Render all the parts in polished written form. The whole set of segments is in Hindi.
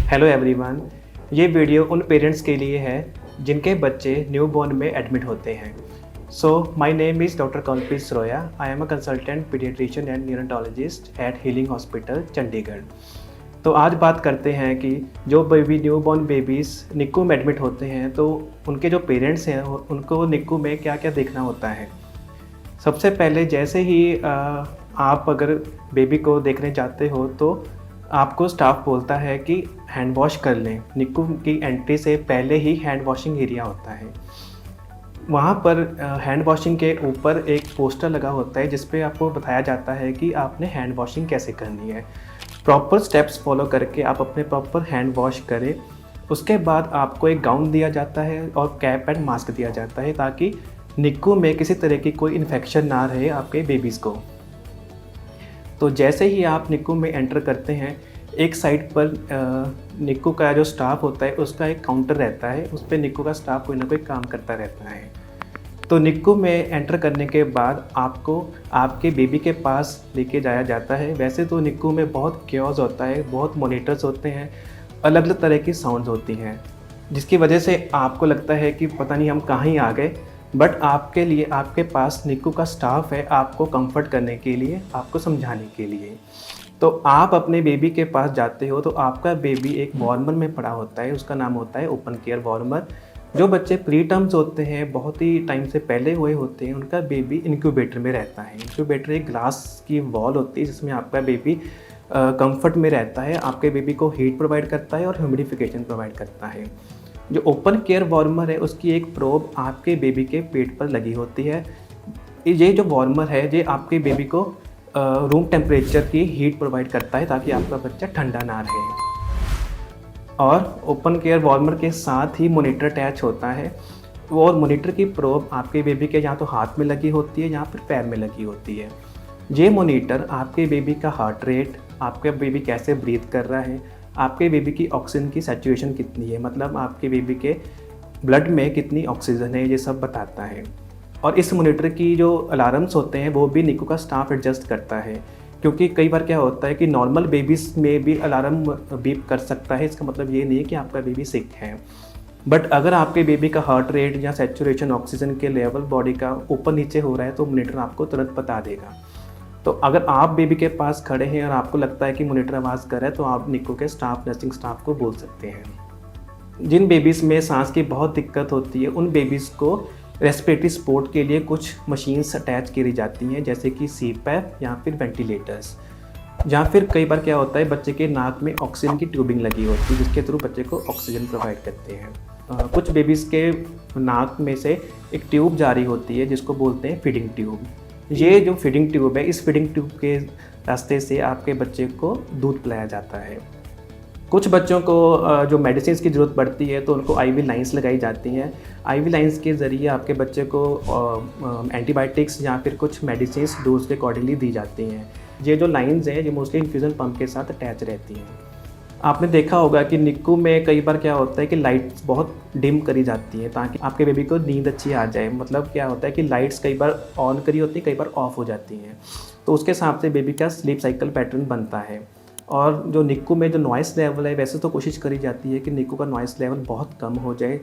Hello everyone. ये वीडियो उन पेरेंट्स के लिए है जिनके बच्चे न्यूबॉर्न में एडमिट होते हैं। So my name is doctor Kalpesh Shroya. I am a consultant paediatrician and neurologist at healing hospital Chandigarh. तो आज बात करते हैं कि जो न्यूबॉर्न बेबीज़ निक्कू में एडमिट होते हैं तो उनके जो पेरेंट्स हैं उनको निक्कू में क्या क्या देखना होता है। सबसे पहले जैसे ही आप अगर बेबी को देखने जाते हो तो आपको स्टाफ बोलता है कि हैंड वॉश कर लें। निक्कू की एंट्री से पहले ही हैंड वॉशिंग एरिया होता है। वहाँ पर हैंड वॉशिंग के ऊपर एक पोस्टर लगा होता है जिस पे आपको बताया जाता है कि आपने हैंड वॉशिंग कैसे करनी है। प्रॉपर स्टेप्स फॉलो करके आप अपने प्रॉपर हैंड वॉश करें। उसके बाद आपको एक गाउन दिया जाता है और कैप एंड मास्क दिया जाता है ताकि निक्कू में किसी तरह की कोई इन्फेक्शन ना रहे आपके बेबीज़ को। तो जैसे ही आप निक्कू में एंटर करते हैं, एक साइड पर निक्कू का जो स्टाफ होता है उसका एक काउंटर रहता है, उस पर निक्कू का स्टाफ कोई ना कोई काम करता रहता है। तो निक्कू में एंटर करने के बाद आपको आपके बेबी के पास लेके जाया जाता है। वैसे तो निक्कू में बहुत क्योस होता है, बहुत मॉनिटर्स होते हैं, अलग अलग तरह की साउंड्स होती हैं, जिसकी वजह से आपको लगता है कि पता नहीं हम कहाँ ही आ गए। बट आपके लिए आपके पास निक्कू का स्टाफ है आपको कंफर्ट करने के लिए, आपको समझाने के लिए। तो आप अपने बेबी के पास जाते हो तो आपका बेबी एक वार्मर में पड़ा होता है, उसका नाम होता है ओपन केयर वार्मर। जो बच्चे प्री टर्म्स होते हैं, बहुत ही टाइम से पहले हुए होते हैं, उनका बेबी इंक्यूबेटर में रहता है। इंक्यूबेटर एक ग्लास की वॉल होती है जिसमें आपका बेबी कंफर्ट में रहता है, आपके बेबी को हीट प्रोवाइड करता है और ह्यूमिडिफिकेशन प्रोवाइड करता है। जो ओपन केयर वार्मर है उसकी एक प्रोब आपके बेबी के पेट पर लगी होती है। ये जो वार्मर है ये आपके बेबी को रूम टेम्परेचर की हीट प्रोवाइड करता है ताकि आपका बच्चा ठंडा ना रहे। और ओपन केयर वार्मर के साथ ही मॉनिटर अटैच होता है और मॉनिटर की प्रोब आपके बेबी के यहाँ तो हाथ में लगी होती है, यहाँ पर पैर में लगी होती है। ये मॉनिटर आपके बेबी का हार्ट रेट, आपका बेबी कैसे ब्रीथ कर रहा है, आपके बेबी की ऑक्सीजन की सैचुरेशन कितनी है, मतलब आपके बेबी के ब्लड में कितनी ऑक्सीजन है, ये सब बताता है। और इस मॉनिटर की जो अलार्म्स होते हैं वो भी निक्कू का स्टाफ एडजस्ट करता है, क्योंकि कई बार क्या होता है कि नॉर्मल बेबीज़ में भी अलार्म बीप कर सकता है। इसका मतलब ये नहीं है कि आपका बेबी सिक है, बट अगर आपके बेबी का हार्ट रेट या सैचुरेशन ऑक्सीजन के लेवल बॉडी का ऊपर नीचे हो रहा है तो मॉनिटर आपको तुरंत बता देगा। तो अगर आप बेबी के पास खड़े हैं और आपको लगता है कि मॉनिटर आवाज़ कर रहा है तो आप निक्कू के स्टाफ, नर्सिंग स्टाफ को बोल सकते हैं। जिन बेबीज़ में सांस की बहुत दिक्कत होती है उन बेबीज़ को रेस्पिरेटरी सपोर्ट के लिए कुछ मशीन्स अटैच करी जाती हैं, जैसे कि CPAP या फिर वेंटिलेटर्स। या फिर कई बार क्या होता है बच्चे के नाक में ऑक्सीजन की ट्यूबिंग लगी होती है जिसके थ्रू बच्चे को ऑक्सीजन प्रोवाइड करते हैं। कुछ बेबीज़ के नाक में से एक ट्यूब जारी होती है जिसको बोलते हैं फीडिंग ट्यूब। ये जो फीडिंग ट्यूब है, इस फीडिंग ट्यूब के रास्ते से आपके बच्चे को दूध पिलाया जाता है। कुछ बच्चों को जो मेडिसिन की ज़रूरत पड़ती है तो उनको IV लाइंस लगाई जाती हैं। IV लाइंस के ज़रिए आपके बच्चे को एंटीबायोटिक्स या फिर कुछ मेडिसिन डोज के अकॉर्डिंगली दी जाती हैं। ये जो लाइंस हैं ये मोस्टली इन्फ्यूज़न पंप के साथ अटैच रहती हैं। आपने देखा होगा कि निक्कू में कई बार क्या होता है कि लाइट्स बहुत डिम करी जाती हैं ताकि आपके बेबी को नींद अच्छी आ जाए। मतलब क्या होता है कि लाइट्स कई बार ऑन करी होती हैं, कई बार ऑफ हो जाती हैं, तो उसके हिसाब से बेबी का स्लीप साइकिल पैटर्न बनता है। और जो निक्कू में जो नॉइस लेवल है, वैसे तो कोशिश करी जाती है कि निक्कू का नॉइस लेवल बहुत कम हो जाए।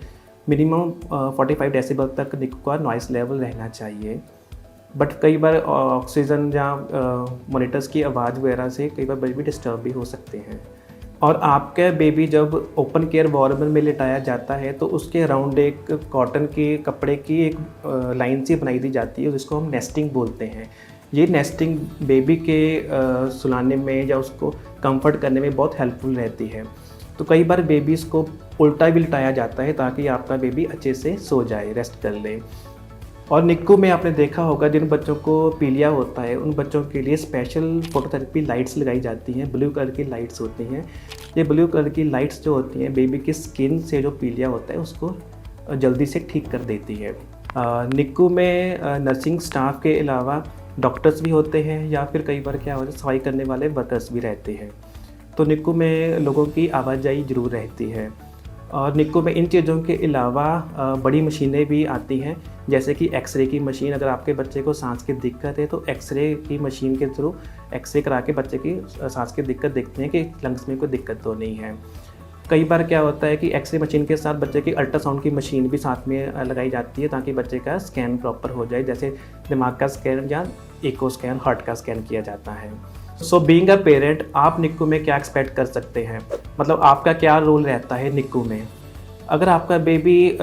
मिनिमम 45 डेसिबल तक निक्कू का नॉइस लेवल रहना चाहिए। बट कई बार ऑक्सीजन या मॉनिटर्स की आवाज़ वगैरह से कई बार बेबी डिस्टर्ब भी हो सकते हैं। और आपका बेबी जब ओपन केयर वार्मर में लिटाया जाता है तो उसके अराउंड एक कॉटन के कपड़े की एक लाइन सी बनाई दी जाती है जिसको हम नेस्टिंग बोलते हैं। ये नेस्टिंग बेबी के सुलाने में या उसको कंफर्ट करने में बहुत हेल्पफुल रहती है। तो कई बार बेबीज़ को उल्टा भी लिटाया जाता है ताकि आपका बेबी अच्छे से सो जाए, रेस्ट कर ले। और निक्कू में आपने देखा होगा जिन बच्चों को पीलिया होता है उन बच्चों के लिए स्पेशल फोटोथेरेपी लाइट्स लगाई जाती हैं। ब्लू कलर की लाइट्स होती हैं। ये ब्लू कलर की लाइट्स जो होती हैं बेबी की स्किन से जो पीलिया होता है उसको जल्दी से ठीक कर देती है। निक्कू में नर्सिंग स्टाफ के अलावा डॉक्टर्स भी होते हैं या फिर कई बार क्या होता है सफाई करने वाले वर्कर्स भी रहते हैं। तो निक्कू में लोगों की आवाजाही ज़रूर रहती है। और निक्कू में इन चीज़ों के अलावा बड़ी मशीनें भी आती हैं, जैसे कि एक्सरे की मशीन। अगर आपके बच्चे को सांस की दिक्कत है तो एक्सरे की मशीन के थ्रू एक्सरे करा के बच्चे की सांस की दिक्कत देखते हैं कि लंग्स में कोई दिक्कत तो नहीं है। कई बार क्या होता है कि एक्सरे मशीन के साथ बच्चे की अल्ट्रासाउंड की मशीन भी साथ में लगाई जाती है, ताकि बच्चे का स्कैन प्रॉपर हो जाए, जैसे दिमाग का स्कैन या इको स्कैन, हार्ट का स्कैन किया जाता है। सो बीइंग अ पेरेंट, आप निक्कू में क्या एक्सपेक्ट कर सकते हैं, मतलब आपका क्या रोल रहता है निक्कू में। अगर आपका बेबी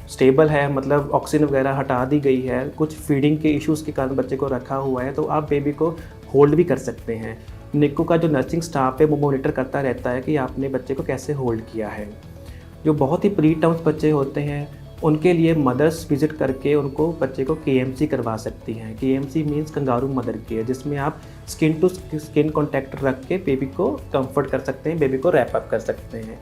स्टेबल है, मतलब ऑक्सीजन वगैरह हटा दी गई है, कुछ फीडिंग के इश्यूज़ के कारण बच्चे को रखा हुआ है, तो आप बेबी को होल्ड भी कर सकते हैं। निक्कू का जो नर्सिंग स्टाफ है वो मॉनिटर करता रहता है कि आपने बच्चे को कैसे होल्ड किया है। जो बहुत ही प्री टर्म्स बच्चे होते हैं उनके लिए मदर्स विज़िट करके उनको बच्चे को केएमसी करवा सकती हैं। KMC means kangaroo mother care, जिसमें आप स्किन टू स्किन कॉन्टैक्ट रख के बेबी को कंफर्ट कर सकते हैं, बेबी को रैप अप कर सकते हैं।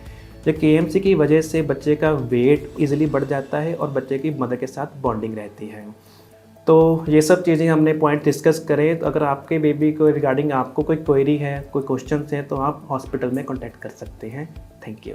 जो केएमसी की वजह से बच्चे का वेट ईज़िली बढ़ जाता है और बच्चे की मदर के साथ बॉन्डिंग रहती है। तो ये सब चीज़ें हमने पॉइंट डिस्कस करें। तो अगर आपके बेबी को रिगार्डिंग आपको कोई क्वेरी है, कोई क्वेश्चंस हैं, तो आप हॉस्पिटल में कॉन्टैक्ट कर सकते हैं। Thank you.